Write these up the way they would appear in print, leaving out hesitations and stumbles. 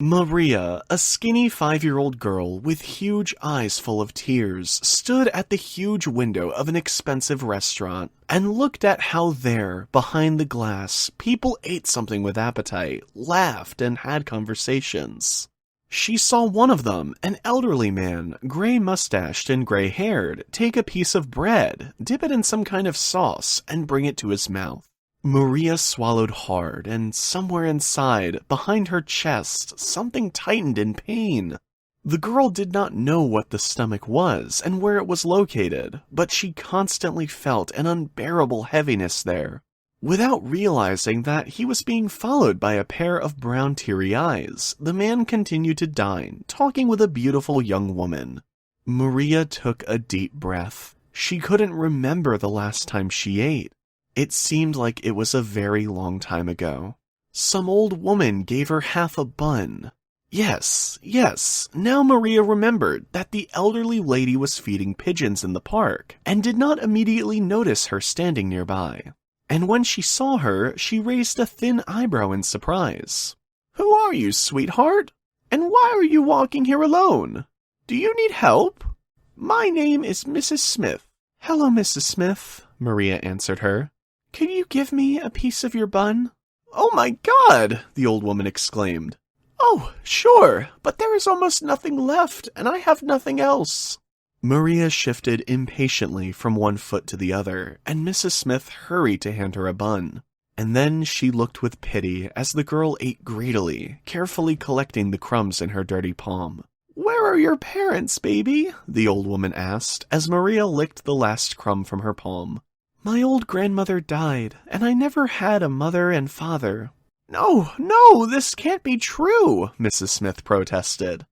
Maria, a skinny 5-year-old girl with huge eyes full of tears, stood at the huge window of an expensive restaurant and looked at how there, behind the glass, people ate something with appetite, laughed, and had conversations. She saw one of them, an elderly man, gray-mustached and gray-haired, take a piece of bread, dip it in some kind of sauce, and bring it to his mouth. Maria swallowed hard, and somewhere inside, behind her chest, something tightened in pain. The girl did not know what the stomach was and where it was located, but she constantly felt an unbearable heaviness there. Without realizing that he was being followed by a pair of brown teary eyes, the man continued to dine, talking with a beautiful young woman. Maria took a deep breath. She couldn't remember the last time she ate. It seemed like it was a very long time ago. Some old woman gave her half a bun. Yes, now Maria remembered that the elderly lady was feeding pigeons in the park, and did not immediately notice her standing nearby. And when she saw her, she raised a thin eyebrow in surprise. "Who are you, sweetheart? And why are you walking here alone? Do you need help? My name is Mrs. Smith." "Hello, Mrs. Smith," Maria answered her. "Could you give me a piece of your bun?" "Oh my God!" the old woman exclaimed. "Oh, sure, but there is almost nothing left, and I have nothing else." Maria shifted impatiently from one foot to the other, and Mrs. Smith hurried to hand her a bun. And then she looked with pity as the girl ate greedily, carefully collecting the crumbs in her dirty palm. "Where are your parents, baby?" the old woman asked, as Maria licked the last crumb from her palm. "My old grandmother died, and I never had a mother and father." No, this can't be true," Mrs. Smith protested.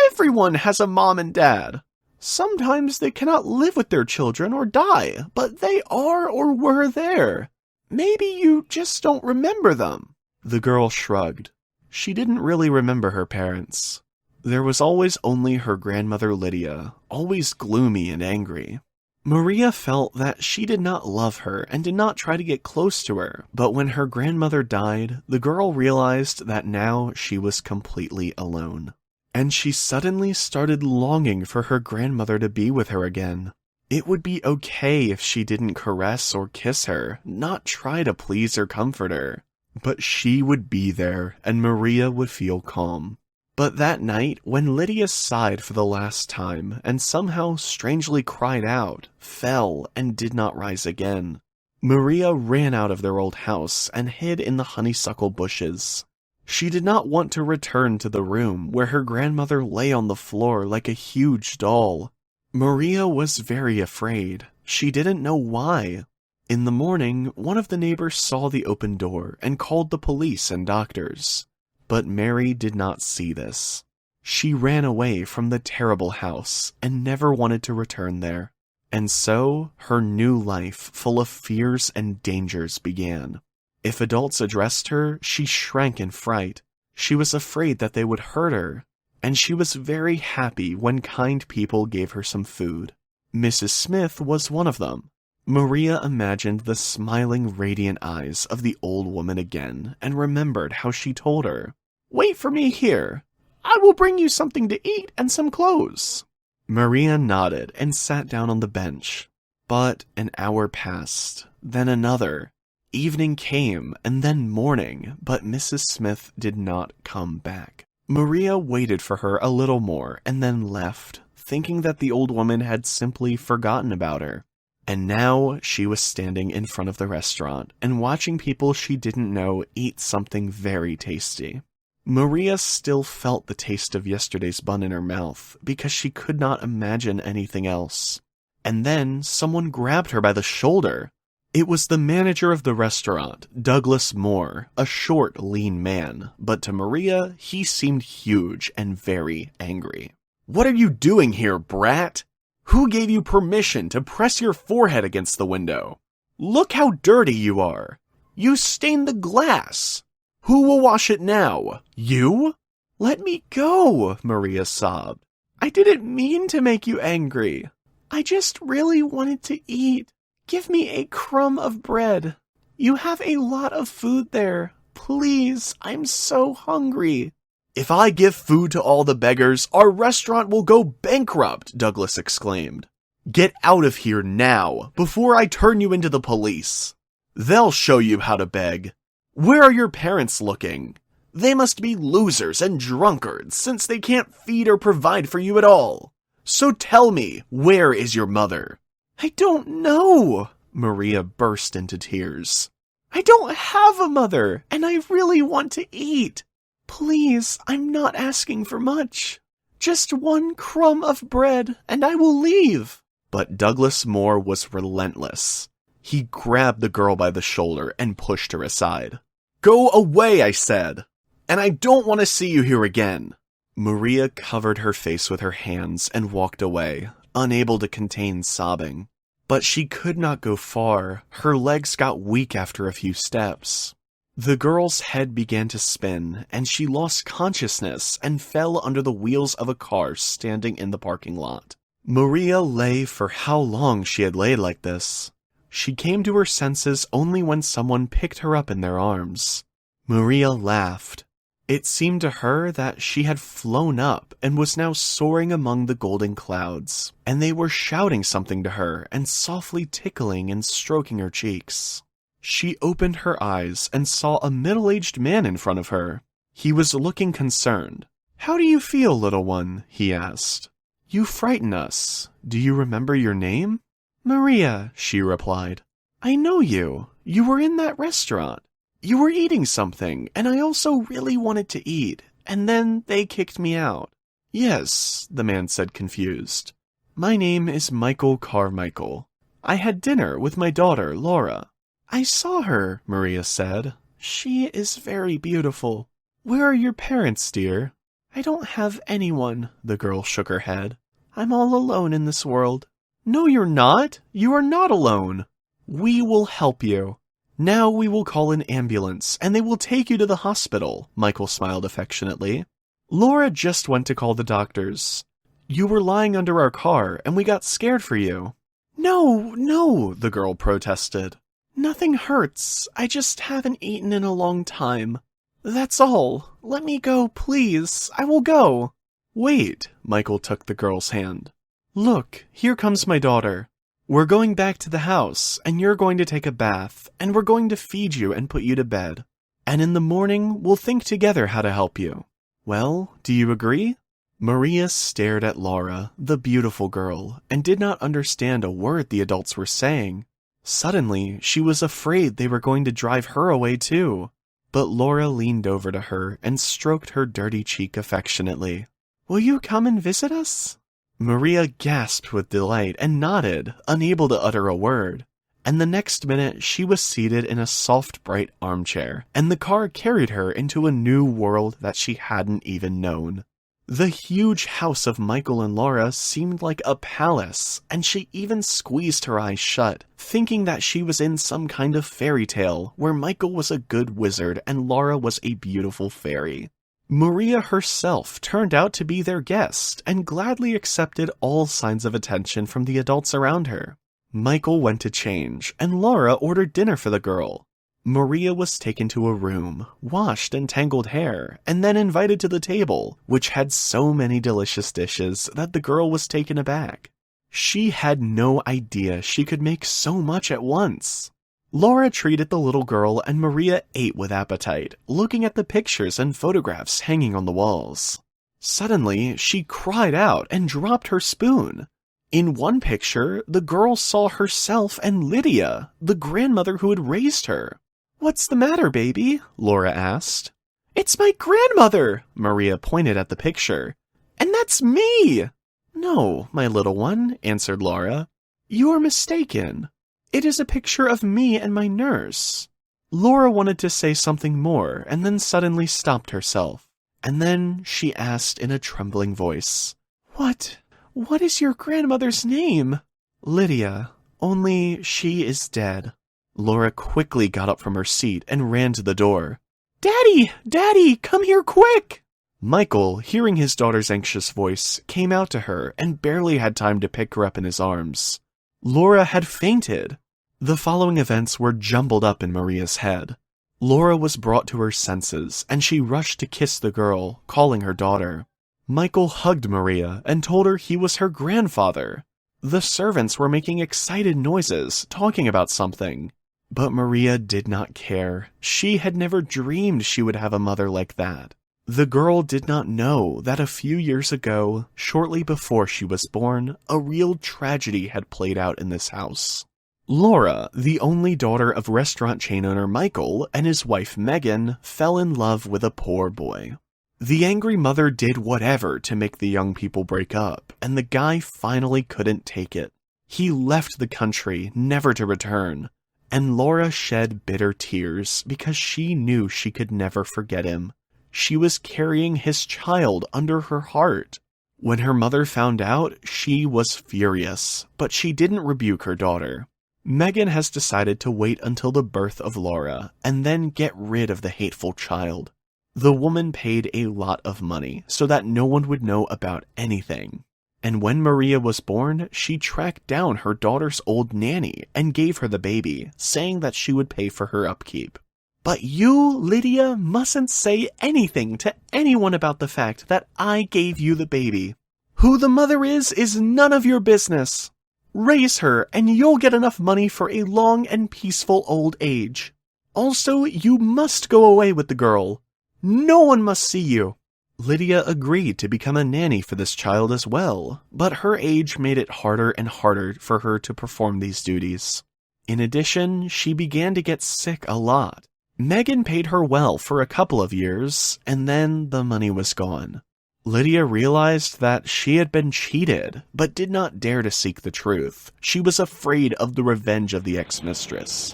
"Everyone has a mom and dad. Sometimes they cannot live with their children or die, but they are or were there. Maybe you just don't remember them." The girl shrugged. She didn't really remember her parents. There was always only her grandmother Lydia, always gloomy and angry. Maria felt that she did not love her and did not try to get close to her, but when her grandmother died, the girl realized that now she was completely alone. And she suddenly started longing for her grandmother to be with her again. It would be okay if she didn't caress or kiss her, not try to please or comfort her. But she would be there, and Maria would feel calm. But that night, when Lydia sighed for the last time, and somehow strangely cried out, fell, and did not rise again, Maria ran out of their old house and hid in the honeysuckle bushes. She did not want to return to the room where her grandmother lay on the floor like a huge doll. Maria was very afraid. She didn't know why. In the morning, one of the neighbors saw the open door and called the police and doctors. But Mary did not see this. She ran away from the terrible house and never wanted to return there. And so, her new life, full of fears and dangers, began. If adults addressed her, she shrank in fright. She was afraid that they would hurt her. And she was very happy when kind people gave her some food. Mrs. Smith was one of them. Maria imagined the smiling, radiant eyes of the old woman again, and remembered how she told her, "Wait for me here. I will bring you something to eat and some clothes." Maria nodded and sat down on the bench. But an hour passed, then another. Evening came, and then morning, but Mrs. Smith did not come back. Maria waited for her a little more, and then left, thinking that the old woman had simply forgotten about her. And now she was standing in front of the restaurant and watching people she didn't know eat something very tasty. Maria still felt the taste of yesterday's bun in her mouth because she could not imagine anything else. And then someone grabbed her by the shoulder. It was the manager of the restaurant, Douglas Moore, a short, lean man, but to Maria, he seemed huge and very angry. "What are you doing here, brat? Who gave you permission to press your forehead against the window? Look how dirty you are. You stained the glass. Who will wash it now? You?" "Let me go," Maria sobbed. "I didn't mean to make you angry. I just really wanted to eat. Give me a crumb of bread. You have a lot of food there. Please, I'm so hungry." "If I give food to all the beggars, our restaurant will go bankrupt," Douglas exclaimed. "Get out of here now, before I turn you into the police. They'll show you how to beg. Where are your parents looking? They must be losers and drunkards, since they can't feed or provide for you at all. So tell me, where is your mother?" "I don't know." Maria burst into tears. "I don't have a mother, and I really want to eat. Please, I'm not asking for much. Just one crumb of bread, and I will leave." But Douglas Moore was relentless. He grabbed the girl by the shoulder and pushed her aside. "Go away, I said, and I don't want to see you here again." Maria covered her face with her hands and walked away, unable to contain sobbing. But she could not go far. Her legs got weak after a few steps. The girl's head began to spin, and she lost consciousness and fell under the wheels of a car standing in the parking lot. Maria lay for how long she had laid like this. She came to her senses only when someone picked her up in their arms. Maria laughed. It seemed to her that she had flown up and was now soaring among the golden clouds, and they were shouting something to her and softly tickling and stroking her cheeks. She opened her eyes and saw a middle-aged man in front of her. He was looking concerned. "How do you feel, little one?" he asked. "You frighten us. Do you remember your name?" "Maria," she replied. "I know you. You were in that restaurant. You were eating something, and I also really wanted to eat, and then they kicked me out." "Yes," the man said, confused. "My name is Michael Carmichael. I had dinner with my daughter, Laura." "I saw her," Maria said. "She is very beautiful. Where are your parents, dear?" "I don't have anyone," the girl shook her head. "I'm all alone in this world." "No, you're not. You are not alone. We will help you. Now we will call an ambulance, and they will take you to the hospital," Michael smiled affectionately. "Laura just went to call the doctors. You were lying under our car, and we got scared for you." "No, no," the girl protested. "Nothing hurts. I just haven't eaten in a long time. That's all. Let me go, please. I will go." "Wait," Michael took the girl's hand. "Look, here comes my daughter. We're going back to the house, and you're going to take a bath, and we're going to feed you and put you to bed. And in the morning, we'll think together how to help you. Well, do you agree?" Maria stared at Laura, the beautiful girl, and did not understand a word the adults were saying. Suddenly, she was afraid they were going to drive her away too. But Laura leaned over to her and stroked her dirty cheek affectionately. "Will you come and visit us?" Maria gasped with delight and nodded, unable to utter a word. And the next minute, she was seated in a soft, bright armchair, and the car carried her into a new world that she hadn't even known. The huge house of Michael and Laura seemed like a palace, and she even squeezed her eyes shut, thinking that she was in some kind of fairy tale where Michael was a good wizard and Laura was a beautiful fairy. Maria herself turned out to be their guest and gladly accepted all signs of attention from the adults around her. Michael went to change, and Laura ordered dinner for the girl. Maria was taken to a room, washed and tangled hair, and then invited to the table, which had so many delicious dishes that the girl was taken aback. She had no idea she could make so much at once. Laura treated the little girl, and Maria ate with appetite, looking at the pictures and photographs hanging on the walls. Suddenly, she cried out and dropped her spoon. In one picture, the girl saw herself and Lydia, the grandmother who had raised her. "What's the matter, baby?" Laura asked. "It's my grandmother!" Maria pointed at the picture. "And that's me!" "No, my little one," answered Laura. "You are mistaken. It is a picture of me and my nurse." Laura wanted to say something more and then suddenly stopped herself. And then she asked in a trembling voice, What is your grandmother's name?" "Lydia, only she is dead." Laura quickly got up from her seat and ran to the door. "Daddy! Daddy! Come here quick!" Michael, hearing his daughter's anxious voice, came out to her and barely had time to pick her up in his arms. Laura had fainted. The following events were jumbled up in Maria's head. Laura was brought to her senses, and she rushed to kiss the girl, calling her daughter. Michael hugged Maria and told her he was her grandfather. The servants were making excited noises, talking about something. But Maria did not care. She had never dreamed she would have a mother like that. The girl did not know that a few years ago, shortly before she was born, a real tragedy had played out in this house. Laura, the only daughter of restaurant chain owner Michael and his wife Megan, fell in love with a poor boy. The angry mother did whatever to make the young people break up, and the guy finally couldn't take it. He left the country, never to return, and Laura shed bitter tears because she knew she could never forget him. She was carrying his child under her heart. When her mother found out, she was furious, but she didn't rebuke her daughter. Megan has decided to wait until the birth of Laura and then get rid of the hateful child. The woman paid a lot of money so that no one would know about anything. And when Maria was born, she tracked down her daughter's old nanny and gave her the baby, saying that she would pay for her upkeep. But you, Lydia, mustn't say anything to anyone about the fact that I gave you the baby. Who the mother is none of your business. Raise her, and you'll get enough money for a long and peaceful old age. Also, you must go away with the girl. No one must see you. Lydia agreed to become a nanny for this child as well, but her age made it harder and harder for her to perform these duties. In addition, she began to get sick a lot. Megan paid her well for a couple of years, and then the money was gone. Lydia realized that she had been cheated, but did not dare to seek the truth. She was afraid of the revenge of the ex-mistress.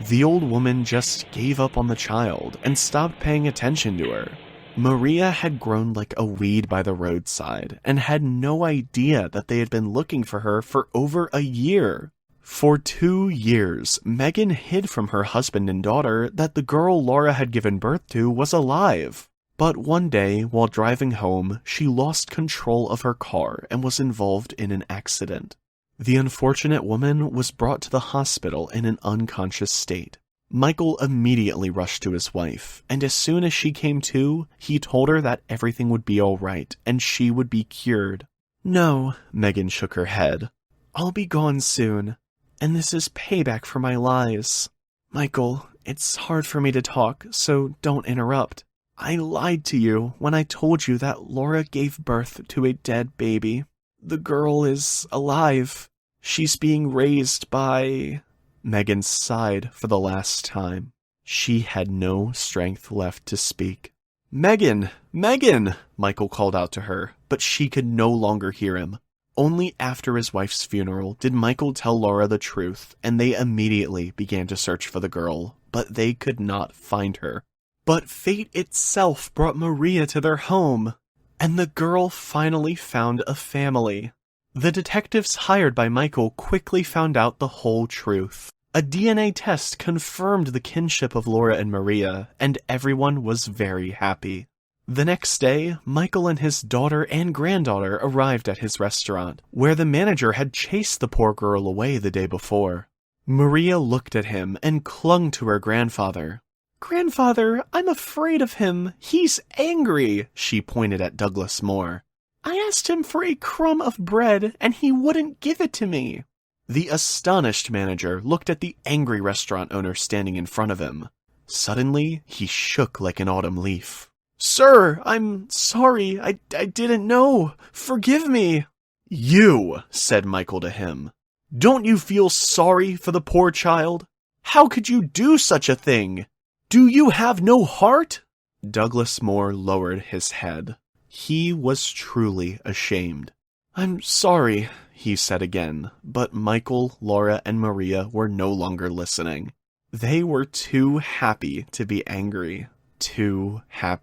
The old woman just gave up on the child and stopped paying attention to her. Maria had grown like a weed by the roadside and had no idea that they had been looking for her for over a year. For 2 years, Megan hid from her husband and daughter that the girl Laura had given birth to was alive. But one day, while driving home, she lost control of her car and was involved in an accident. The unfortunate woman was brought to the hospital in an unconscious state. Michael immediately rushed to his wife, and as soon as she came to, he told her that everything would be all right and she would be cured. No, Megan shook her head. I'll be gone soon, and this is payback for my lies. Michael, it's hard for me to talk, so don't interrupt. I lied to you when I told you that Laura gave birth to a dead baby. The girl is alive. She's being raised by... Megan sighed for the last time. She had no strength left to speak. Megan! Megan! Michael called out to her, but she could no longer hear him. Only after his wife's funeral did Michael tell Laura the truth, and they immediately began to search for the girl, but they could not find her. But fate itself brought Maria to their home, and the girl finally found a family. The detectives hired by Michael quickly found out the whole truth. A DNA test confirmed the kinship of Laura and Maria, and everyone was very happy. The next day, Michael and his daughter and granddaughter arrived at his restaurant, where the manager had chased the poor girl away the day before. Maria looked at him and clung to her grandfather. Grandfather, I'm afraid of him. He's angry, she pointed at Douglas Moore. I asked him for a crumb of bread, and he wouldn't give it to me. The astonished manager looked at the angry restaurant owner standing in front of him. Suddenly, he shook like an autumn leaf. Sir, I'm sorry. I didn't know. Forgive me. You, said Michael to him. Don't you feel sorry for the poor child? How could you do such a thing? Do you have no heart? Douglas Moore lowered his head. He was truly ashamed. I'm sorry, he said again, but Michael, Laura, and Maria were no longer listening. They were too happy to be angry. Too happy.